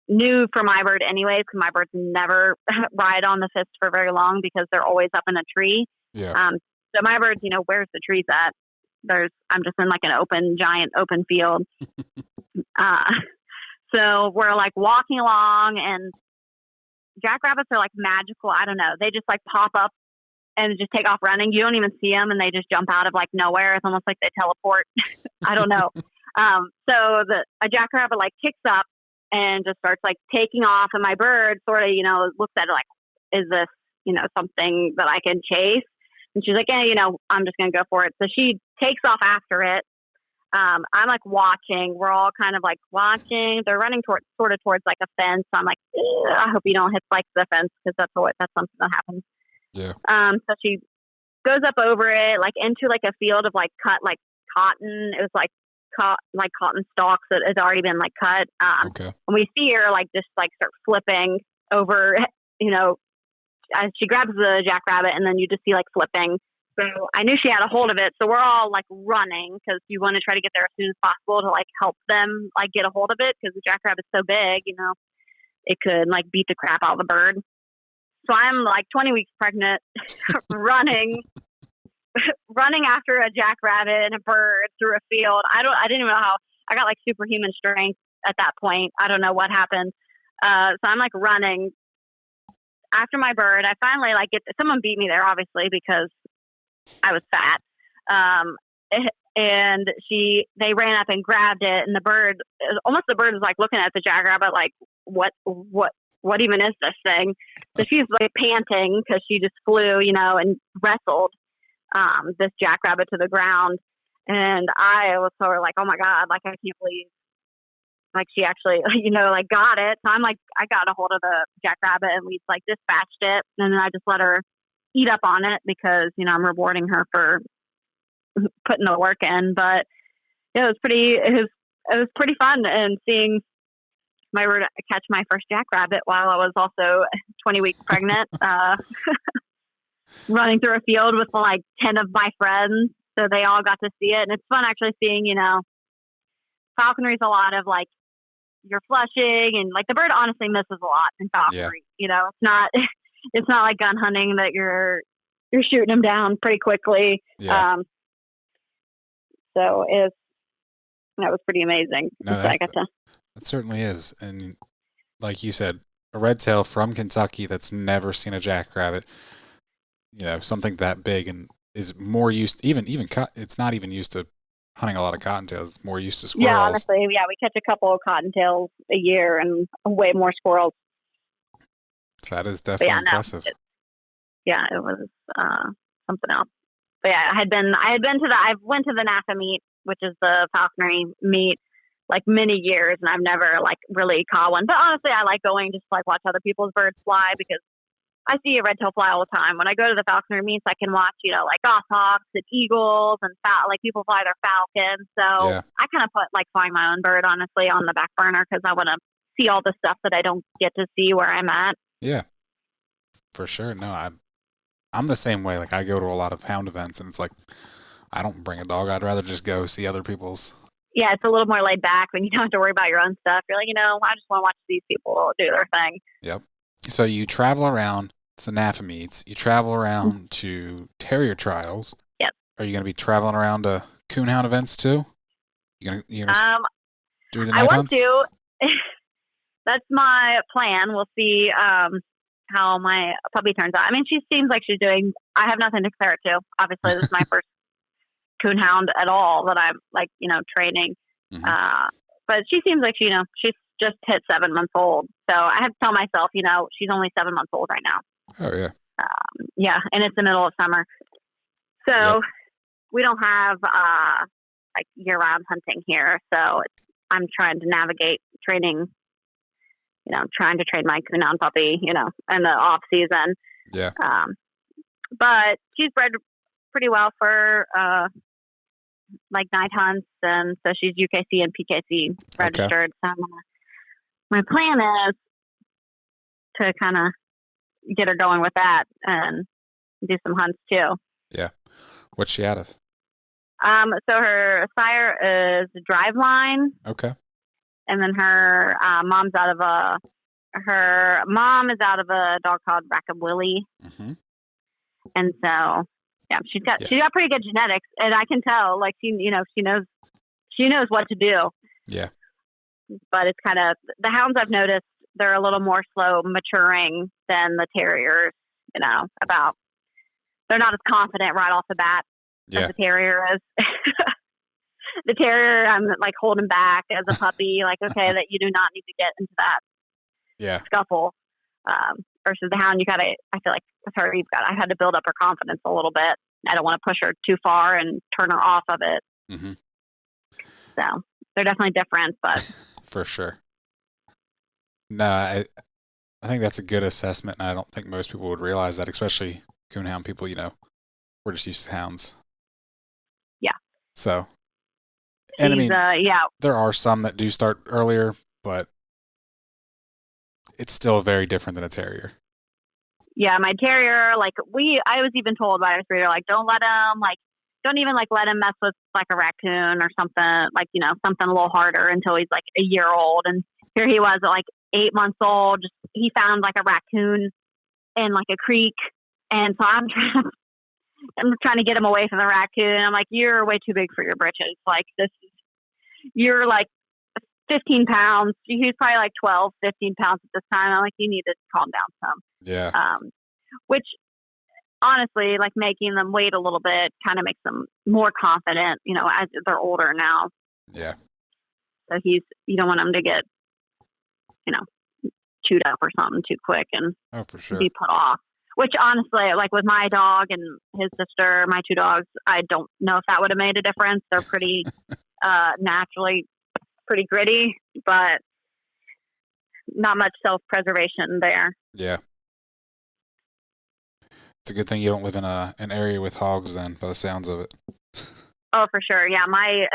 B: new for my bird anyways, because my birds never ride on the fist for very long because they're always up in a tree.
A: Yeah.
B: So my birds, you know, where's the trees at? I'm just in like an giant open field. So we're like walking along, and jackrabbits are like magical. I don't know. They just like pop up and just take off running. You don't even see them, and they just jump out of like nowhere. It's almost like they teleport. I don't know. So a jackrabbit like kicks up and just starts like taking off, and my bird sort of, you know, looks at it like, is this, you know, something that I can chase? And she's like, yeah, you know, I'm just going to go for it. So she takes off after it. I'm like watching. We're all kind of like watching. They're running sort of towards like a fence. So I'm like, I hope you don't hit like the fence, because that's something that happens.
A: Yeah.
B: So she goes up over it, like into like a field of like cut like cotton. It was like cotton stalks that had already been like cut.
A: Okay.
B: And we see her like just like start flipping over, you know, as she grabs the jackrabbit, and then you just see like flipping. So I knew she had a hold of it. So we're all like running, because you want to try to get there as soon as possible to like help them like get a hold of it, because the jackrabbit's so big, you know, it could like beat the crap out of the bird. So I'm like 20 weeks pregnant, running after a jackrabbit and a bird through a field. I didn't even know how. I got like superhuman strength at that point. I don't know what happened. So I'm like running after my bird. I finally like someone beat me there, obviously, because I was fat. And they ran up and grabbed it, and the bird was like looking at the jackrabbit like, what even is this thing? So she's like panting, because she just flew, you know, and wrestled this jackrabbit to the ground. And I was sort of like, oh my God, like I can't believe like she actually, you know, like got it. So I'm like, I got a hold of the jackrabbit, and we like dispatched it, and then I just let her eat up on it, because, you know, I'm rewarding her for putting the work in. But it was pretty fun, and seeing my bird catch my first jackrabbit while I was also 20 weeks pregnant, running through a field with like 10 of my friends. So they all got to see it. And it's fun actually seeing, you know, falconry is a lot of like, you're flushing, and like the bird honestly misses a lot in falconry. Yeah. You know, it's not like gun hunting that you're shooting them down pretty quickly.
A: Yeah.
B: So that was pretty amazing.
A: No, that certainly is. And like you said, a red tail from Kentucky that's never seen a jackrabbit, you know, something that big, and is more used, it's not even used to hunting a lot of cottontails. It's more used to squirrels.
B: Yeah, honestly, yeah, we catch a couple of cottontails a year and way more squirrels.
A: So that is definitely impressive.
B: It was something else. But yeah, I went to the NAFA meet, which is the falconry meet, like many years, and I've never like really caught one. But honestly, I like going just to like watch other people's birds fly, because I see a red tail fly all the time. When I go to the falconry meets, I can watch, you know, like goshawks and eagles and like people fly their falcons. So yeah. I kind of put like flying my own bird, honestly, on the back burner, because I want to see all the stuff that I don't get to see where I'm at.
A: Yeah, for sure. No, I'm the same way. Like I go to a lot of hound events, and it's like, I don't bring a dog. I'd rather just go see other people's.
B: Yeah, it's a little more laid back when you don't have to worry about your own stuff. You're like, you know, I just want to watch these people do their thing.
A: Yep. So you travel around to the NAFA meets. You travel around to terrier trials.
B: Yep.
A: Are you going to be traveling around to coonhound events too? do the
B: I
A: night
B: want
A: hunts?
B: to. That's my plan. We'll see how my puppy turns out. I mean, she seems like she's doing. I have nothing to compare it to. Obviously, this is my first coon hound at all that I'm like training.
A: Hmm.
B: But she seems like she's just hit 7 months old. So I have to tell myself, she's only 7 months old right now.
A: Oh yeah.
B: Yeah, and it's the middle of summer,
A: Yep.
B: so we don't have like year-round hunting here. So I'm trying to navigate training. Trying to train my coon hound puppy, in the off season.
A: Yeah.
B: But she's bred pretty well for like night hunts, and so she's UKC and PKC registered. So my plan is to kind of get her going with that and do some hunts too.
A: Yeah. What's she out of?
B: So her sire is Driveline,
A: Okay.
B: and then her mom's out of her mom is out of a dog called Rackham Willie,
A: Mm-hmm.
B: and so yeah, she's got pretty good genetics, and I can tell like she knows what to do.
A: Yeah.
B: But it's kind of the hounds I've noticed they're a little more slow maturing than the terriers. About they're not as confident right off the bat as the terrier is. The terrier, I'm like holding back as a puppy, like okay, that you do not need to get into that scuffle. Versus the hound, I feel like with her, I had to build up her confidence a little bit. I don't want to push her too far and turn her off of it.
A: Mm-hmm.
B: So they're definitely different, but
A: for sure. No, I think that's a good assessment, and I don't think most people would realize that, especially coonhound people. We're just used to hounds.
B: Yeah.
A: So, and I mean,
B: yeah,
A: there are some that do start earlier, but it's still very different than a terrier.
B: Yeah, my terrier, I was even told by his breeder, don't even let him mess with like a raccoon or something, something a little harder until he's like a year old. And here he was at like 8 months old. He found like a raccoon in like a creek. And so I'm trying to get him away from the raccoon. I'm like, you're way too big for your britches. You're like 15 pounds. He's probably like 12, 15 pounds at this time. I'm like, you need to calm down some.
A: Yeah.
B: Which honestly, like making them wait a little bit kind of makes them more confident, as they're older now.
A: Yeah.
B: So you don't want them to get, chewed up or something too quick and
A: for sure.
B: be put off. Which honestly, like with my dog and his sister, my 2 dogs, I don't know if that would have made a difference. They're pretty naturally pretty gritty, but not much self-preservation there.
A: Yeah. It's a good thing you don't live in an area with hogs then, by the sounds of it.
B: Oh, for sure. Yeah. My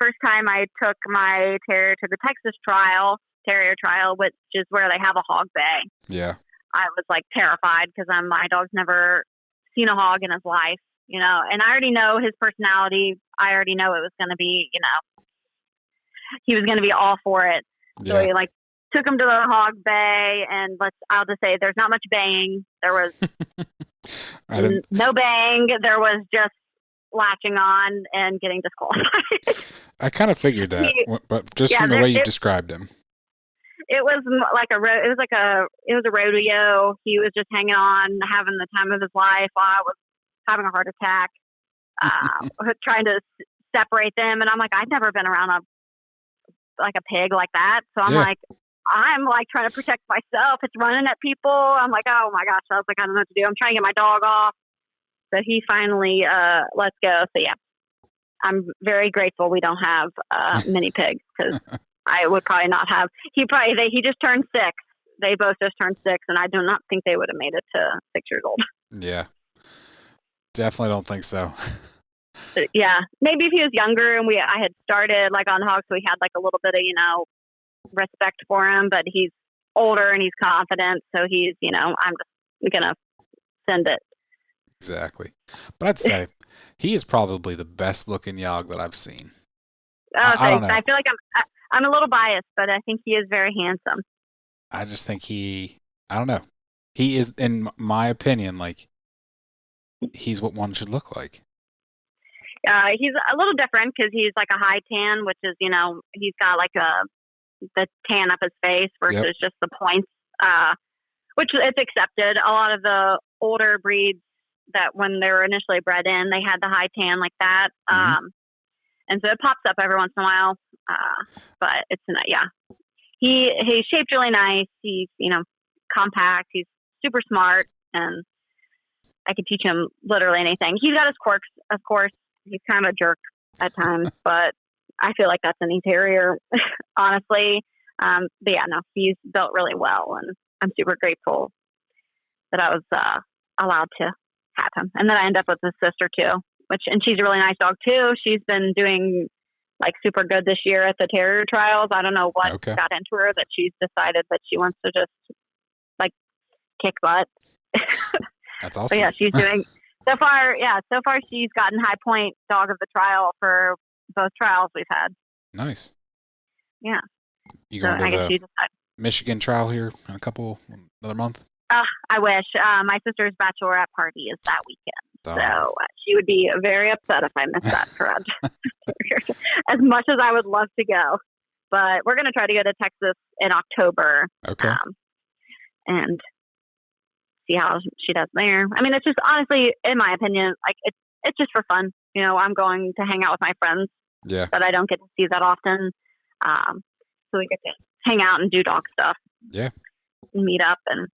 B: first time I took my terrier to the Texas terrier trial, which is where they have a hog bay.
A: Yeah.
B: I was like terrified because my dog's never seen a hog in his life, and I already know his personality. I already know it was going to be, he was going to be all for it.
A: Yeah.
B: So we took him to the hog bay, and I'll just say there's not much baying. There was no baying. There was just latching on and getting disqualified.
A: I kind of figured that, but just from the way you described him.
B: It was like a rodeo. He was just hanging on, having the time of his life while I was having a heart attack, trying to separate them. And I'm like, I've never been around a pig like that. So I'm like trying to protect myself. It's running at people. I'm like, oh my gosh. I was like, I don't know what to do. I'm trying to get my dog off. So he finally lets go. So yeah, I'm very grateful we don't have mini pigs because I would probably not have. He just turned 6. They both just turned 6, and I do not think they would have made it to 6 years old.
A: Yeah, definitely don't think so.
B: Yeah, maybe if he was younger and I had started like on hogs, so we had like a little bit of respect for him. But he's older and he's confident, so he's I'm just gonna send it.
A: Exactly, but I'd say he is probably the best looking Jagd that I've seen.
B: Oh,
A: I don't know.
B: I feel like I'm a little biased, but I think he is very handsome.
A: I just think I don't know. He is, in my opinion, like he's what one should look like.
B: He's a little different because he's like a high tan, which is, he's got like the tan up his face versus just the points, which it's accepted. A lot of the older breeds that when they were initially bred in, they had the high tan like that. And so it pops up every once in a while. But it's not, he's shaped really nice. He's, compact. He's super smart, and I could teach him literally anything. He's got his quirks, of course. He's kind of a jerk at times, but I feel like that's any terrier, honestly. But yeah, no, he's built really well, and I'm super grateful that I was allowed to have him. And then I end up with his sister too, and she's a really nice dog too. She's been doing like super good this year at the terrier trials. I don't know what got into her that she's decided that she wants to just like kick butt.
A: That's awesome.
B: But yeah, she's doing so far. Yeah, so far she's gotten high point dog of the trial for both trials we've had.
A: Nice.
B: Yeah.
A: You going to the Michigan trial here in another month?
B: I wish. My sister's bachelorette party is that weekend. So she would be very upset if I missed that for as much as I would love to go. But we're going to try to go to Texas in October.
A: Okay.
B: And see how she does there. I mean, it's just honestly, in my opinion, like it's just for fun. I'm going to hang out with my friends.
A: Yeah.
B: But I don't get to see that often. So we get to hang out and do dog stuff.
A: Yeah.
B: And meet up, and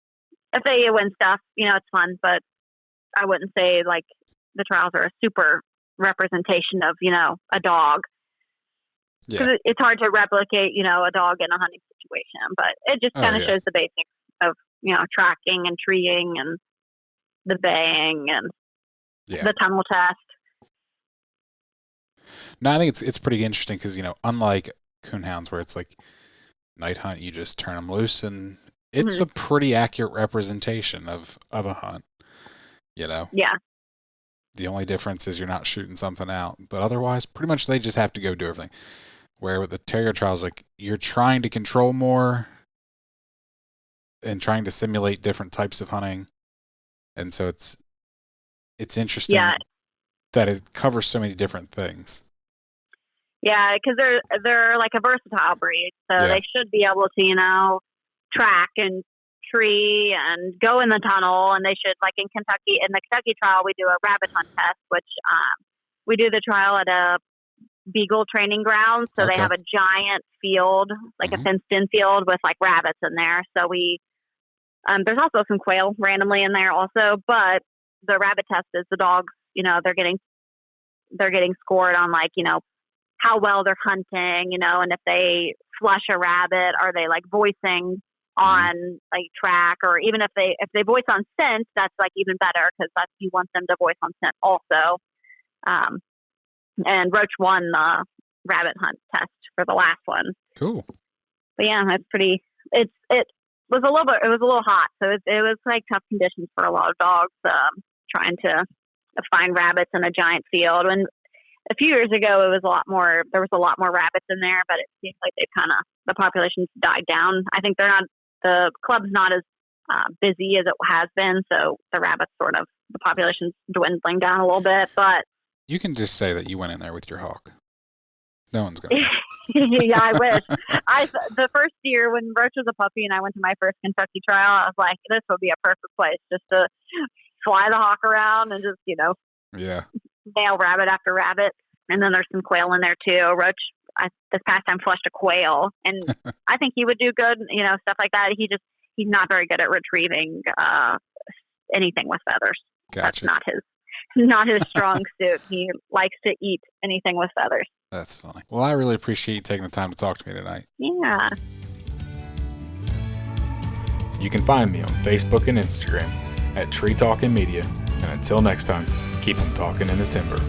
B: if they win stuff, it's fun. But I wouldn't say like the trials are a super representation of a dog. Because it's hard to replicate a dog in a hunting situation. But it just kind of shows the basics of tracking and treeing and the baying and the tunnel test.
A: No, I think it's pretty interesting because unlike coonhounds where it's like night hunt, you just turn them loose and it's a pretty accurate representation of a hunt. Yeah. The only difference is you're not shooting something out, but otherwise, pretty much they just have to go do everything. Where with the terrier trials, like you're trying to control more and trying to simulate different types of hunting, and so it's interesting that it covers so many different things.
B: Yeah, because they're like a versatile breed, so they should be able to track and tree and go in the tunnel, and they should, like in the Kentucky trial, we do a rabbit hunt test, which we do the trial at a beagle training ground, so they have a giant field, like a fenced-in field with like rabbits in there. So we there's also some quail randomly in there also, but the rabbit test is the dogs, they're getting scored on like how well they're hunting, and if they flush a rabbit, are they like voicing on like track, or even if they voice on scent, that's like even better because that's you want them to voice on scent also. And Roach won the rabbit hunt test for the last one.
A: Cool.
B: But yeah, that's pretty. It was a little hot, so it was like tough conditions for a lot of dogs trying to find rabbits in a giant field. And a few years ago, there was a lot more rabbits in there, but it seems like the population's died down. I think the club's not as busy as it has been, so the rabbits the population's dwindling down a little bit, but
A: you can just say that you went in there with your hawk. No one's going to.
B: Yeah, I wish. The first year when Roach was a puppy and I went to my first Kentucky trial, I was like, this would be a perfect place just to fly the hawk around and just, nail rabbit after rabbit. And then there's some quail in there too. Roach, this past time flushed a quail, and I think he would do good, stuff like that. He's not very good at retrieving anything with feathers.
A: Gotcha.
B: That's not his strong suit. He likes to eat anything with feathers.
A: That's funny. Well, I really appreciate you taking the time to talk to me tonight.
B: Yeah.
A: You can find me on Facebook and Instagram at Tree Talking Media. And until next time, keep them talking in the timber.